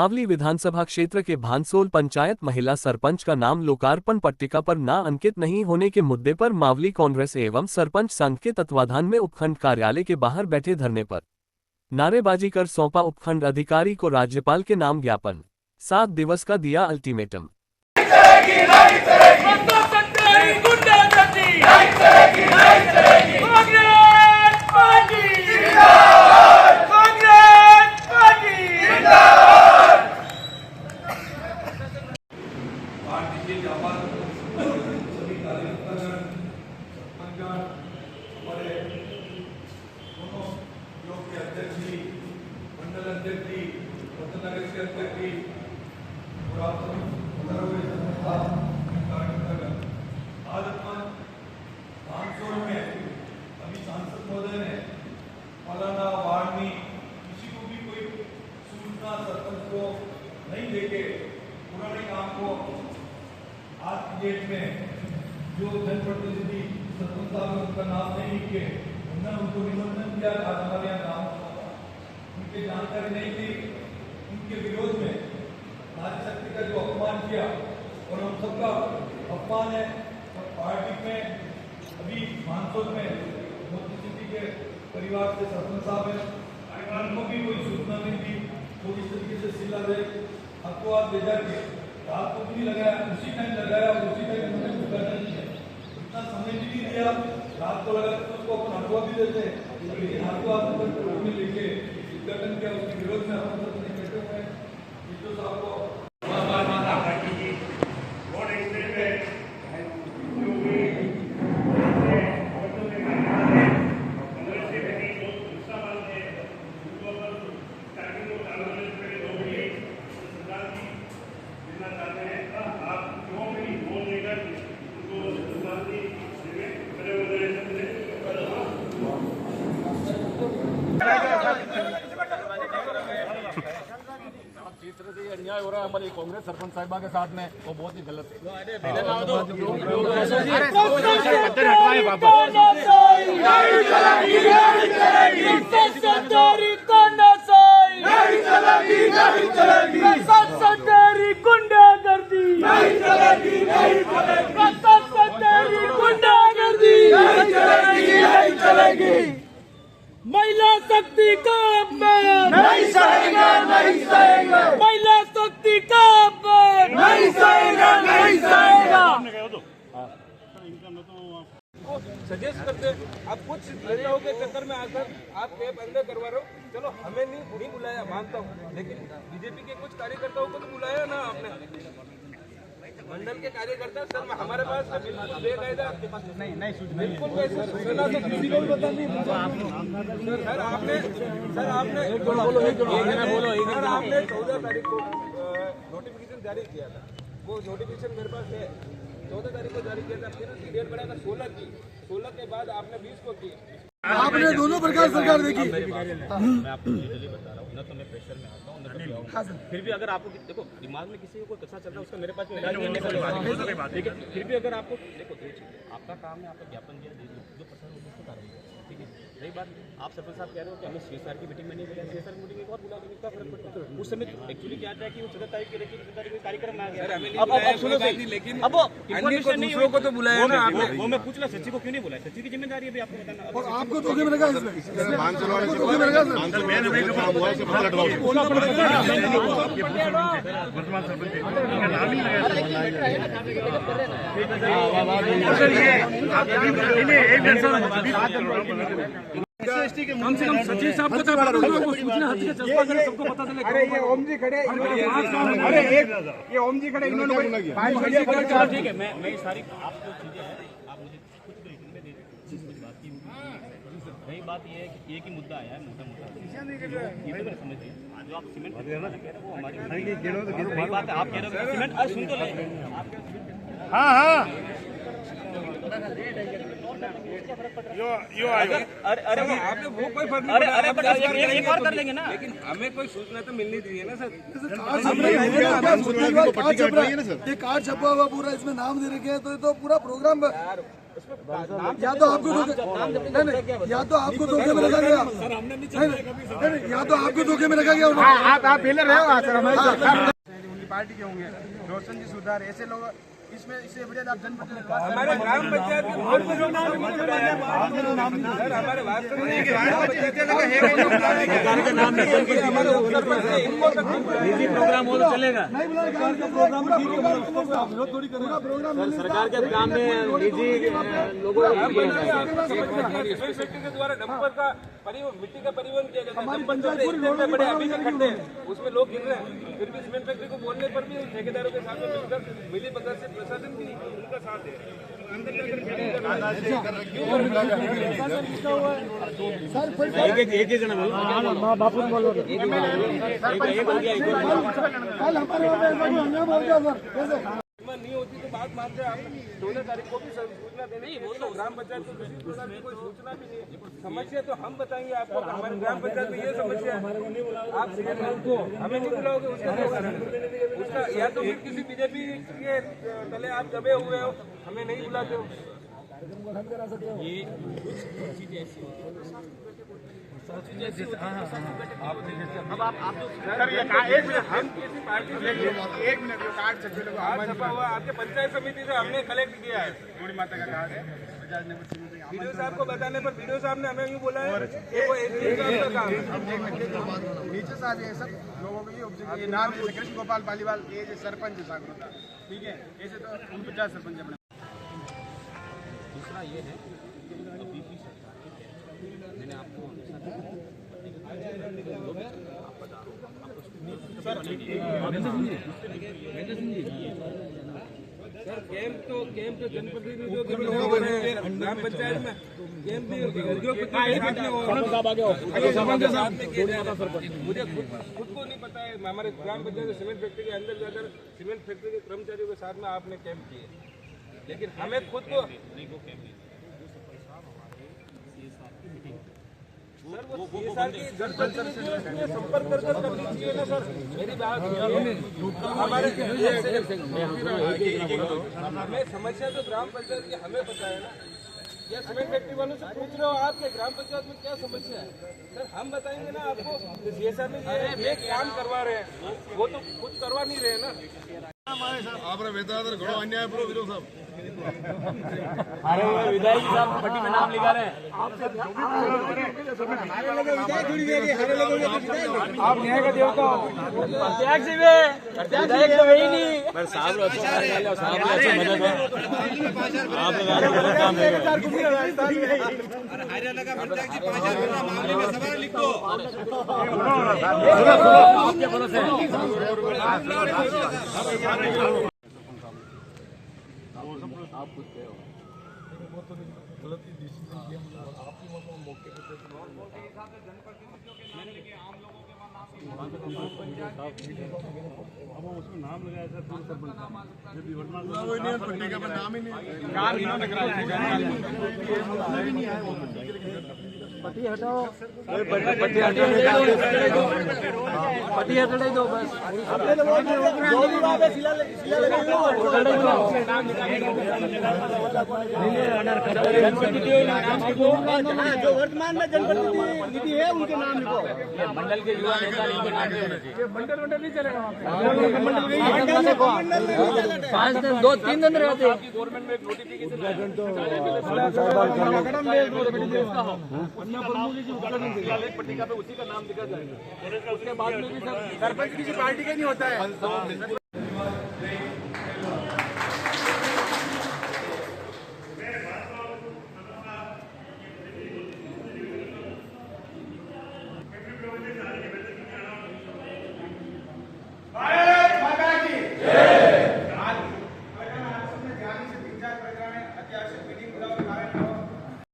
मावली विधानसभा क्षेत्र के भानसोल पंचायत महिला सरपंच का नाम लोकार्पण पट्टिका पर ना अंकित नहीं होने के मुद्दे पर मावली कांग्रेस एवं सरपंच संघ के तत्वाधान में उपखंड कार्यालय के बाहर बैठे धरने पर नारेबाजी कर सौंपा उपखंड अधिकारी को राज्यपाल के नाम ज्ञापन। 7 दिवस का दिया अल्टीमेटम। सभी कार्यकर्तागण, सरपंचगण, हमारे दोनों ब्लॉक के अध्यक्ष जी, मंडल अध्यक्ष जी, नगर के अध्यक्ष जी और आप सभी कार्यकर्तागण, आज अपन भानसोल में अभी सांसद महोदय ने मौलाना वार्ड में किसी को भी कोई सूचना सरपंच को नहीं देके पुराने काम को आज की डेट में जो जनप्रतिनिधि सरपंच साहब उनका नाम नहीं लिख के उन्होंने उनको निमंत्रण दिया आज हमारे यहाँ काम होगा, उनकी जानकारी नहीं थी, उनके विरोध में नारी शक्ति का जो अपमान किया और हम सबका अपमान है। और पार्टी में अभी भानसोल में मोदी सिटी के परिवार से सरपंच साहब है, उनको भी कोई सूचना नहीं दी, वो इस तरीके से सिला दे आपको आप ले जाके रात को भी लगाया, उसी टाइम लगाया, उसी टाइम उन्होंने उद्घाटन किया, इतना समय भी नहीं दिया, रात को लगा तो उसको अपन हटवा भी देते, लेकिन हटवा में लेके उद्घाटन किया, उसके विरोध में हम सब बैठे हुए हैं। जो साहब को जिस तरह से अन्याय हो रहा है हमारी कांग्रेस सरपंच साहिबा के साथ में, वो बहुत ही गलत है। महिला शक्ति का अपमान नहीं सहेगा, नहीं सहेगा। महिला शक्ति का अपमान नहीं सहेगा, नहीं सहेगा। सजेस्ट करते आप कुछ नेताओं के चक्कर में आकर आप कैब अंदर करवा रहे हो, चलो हमें नहीं बुलाया मानता हूँ, लेकिन बीजेपी के कुछ कार्यकर्ताओं को तो बुलाया ना आपने, मंडल के कार्यकर्ता। सर हमारे पास बिल्कुल बेकायदा बिल्कुल सूचना तो किसी को भी पता नहीं। सर आपने 14 तारीख को नोटिफिकेशन जारी किया था, वो नोटिफिकेशन मेरे पास है, 14 तारीख को जारी किया था, फिर उसकी डेट बढ़ाकर 16 की, 16 के बाद आपने 20 को की। आपने दोनों प्रकार सरकार देखी। मैं आपको डिटेली बता रहा हूँ ना, तो मैं प्रेशर में आता हूँ ना, तो फिर भी अगर आपको देखो दिमाग में किसी को कोई कसा चल रहा है उसका मेरे पास ठीक है, फिर भी अगर आपको देखो आपका काम है, आपका ज्ञापन दिया जो प्रसार होगा उसको कार्रवाई करें, ठीक है। रही बात आप सरपंच साहब कह रहे हो कि हमें CSR की मीटिंग में नहीं बुलाया, CSR की मीटिंग में और बुला देंगे, क्या फर्क पड़ता है। उस समय एक्चुअली क्या आता है कि वो 14 तारीख के 14 तारीख में कार्यक्रम आ गया, अब सुनो सही, लेकिन अब इन्फॉर्मेशन नहीं, दूसरों को तो बुलाया ना आपने, वो मैं पूछ रहा सचिव को क्यों नहीं बुलाया, सचिव की जिम्मेदारी है आपको बताना। और आपको तो क्या लगा इसमें कम से कम सचिव साहब को सबको पता चले। अरे ये ओम जी खड़े, अरे ये ओम जी खड़े, इन्होंने ठीक है, मैं सारी आपको चीजें हैं, आप मुझे कुछ भी रिटर्न में दे दीजिए, बात की रही बात ये है कि एक ही मुद्दा आया है मोटा ये तो समझ गए, जो आप सीमेंट कह रहे हो वो हमारी बात है, आप कह रहे हो सीमेंट, अरे सुन तो ले, हाँ अरे आपने वो कोई फर्क नहीं, अरे एक और कर लेंगे ना, लेकिन हमें कोई सूचना तो मिलनी चाहिए ना सर। ये कार्ड छपा हुआ पूरा, इसमें नाम दे रखे हैं, तो ये तो पूरा प्रोग्राम या तो आपको या तो आपको धोखे में रखा गया नहीं, या तो आपको धोखे में रखा गया। आप फेलर रहे हो सर, उनकी पार्टी के होंगे रोशन जी सुधार, ऐसे लोग इसमें इससे बढ़िया आप जनप्रतिनिधि हमारे ग्राम पंचायत के वोट में सर हमारे निजी प्रोग्राम हो तो चलेगा। सरकार के काम में निजी लोगों के द्वारा डंपर का मिट्टी का परिवहन किया जाता है। डंपर बड़े अभी तक खड्डे हैं, उसमें लोग गिर रहे हैं, फिर भी सीमेंट फैक्ट्री को बोलने पर भी ठेकेदारों के साथ मिलकर मिली भगत से प्रशासन भी उनका साथ दे रहे हैं। अंदर जाकर एक ही जना बापू बोलो नहीं होती तो बात मानते हैं आप 14 तारीख को भी सूचना देने की, वो तो ग्राम पंचायत को किसी प्रकार की कोई सूचना भी नहीं है। समस्या तो हम बताएंगे आपको, हमारे ग्राम पंचायत में ये समस्या है, आप हमें नहीं बुलाओगे, उसका क्या कारण है? उसका या तो फिर किसी बीजेपी के तले आप दबे हुए हो, हमें नहीं बुलाते हो। अब आप सर ये एक मिनट हम किसी पार्टी से 1 मिनट कार्ड छपे लोग छपा हुआ आपके पंचायत समिति से हमने कलेक्ट किया है। थोड़ी माता का कार्ड है वीडियो साहब को बताने पर वीडियो साहब ने हमें यूँ बोला है कि वो एसडीएम साहब का काम है। नीचे से ये सब लोगों को ये नाम जैसे कृष्ण गोपाल पालीवाल, ये जो सरपंच है सागरोता, ठीक है, ऐसे तो 49 सरपंच अपने। दूसरा ये है अभी भी सरकार मैंने आपको सर कैंप तो जनप्रतिनिधियों के बीच हो रहे हैं, ग्राम पंचायत में कैंप भी साथ में किया जाएगा। मुझे खुद को नहीं पता है, हमारे ग्राम पंचायत सीमेंट फैक्ट्री के अंदर जाकर सीमेंट फैक्ट्री के कर्मचारियों के साथ में आपने कैंप किए, लेकिन हमें खुद को सर वो CSR की जनप्रतिनिधियों से संपर्क कर करनी चाहिए ना सर। मेरी बात हमारे हमें समस्या तो ग्राम पंचायत की हमें पता है ना, या सीमेंट फैक्ट्री वालों से पूछ रहे हो आपके ग्राम पंचायत में क्या समस्या है? सर हम बताएंगे ना आपको, CSR में ये काम करवा रहे हैं, वो तो कुछ करवा नहीं रहे ना। आपने वेतन घणो अन्याय पूरो विरोध साहब। अरे विधायक साहब पट्टी में नाम लिखा रहे हैं। आप न्याय का देवता हो। प्रत्याग जी में विधायक तो वही नहीं पर साहब लोग अच्छा मदद है आप लोग काम लिख दो आपके भरोसे आप खुद कहे हो गलती डिसीजन किया, आपकी मतलब मौके पे अब उसमें नाम लगाया था पूर्व सरपंच जब पट्टी का नाम ही नहीं पट्टी हटाओ पट्टी हटा दो बस जो वर्तमान में जनप्रतिनिधि है उनके नाम लिखो। मंडल के युवा नेता इनके नाम लिखो। मंडल नहीं चलेगा, 5 दिन 2-3 दिन रहते गवर्नमेंट में एक नोटिफिकेशन पट्टिका पे उसी का नाम लिखा जाएगा। उसके बाद में भी सरपंच किसी पार्टी का नहीं होता है।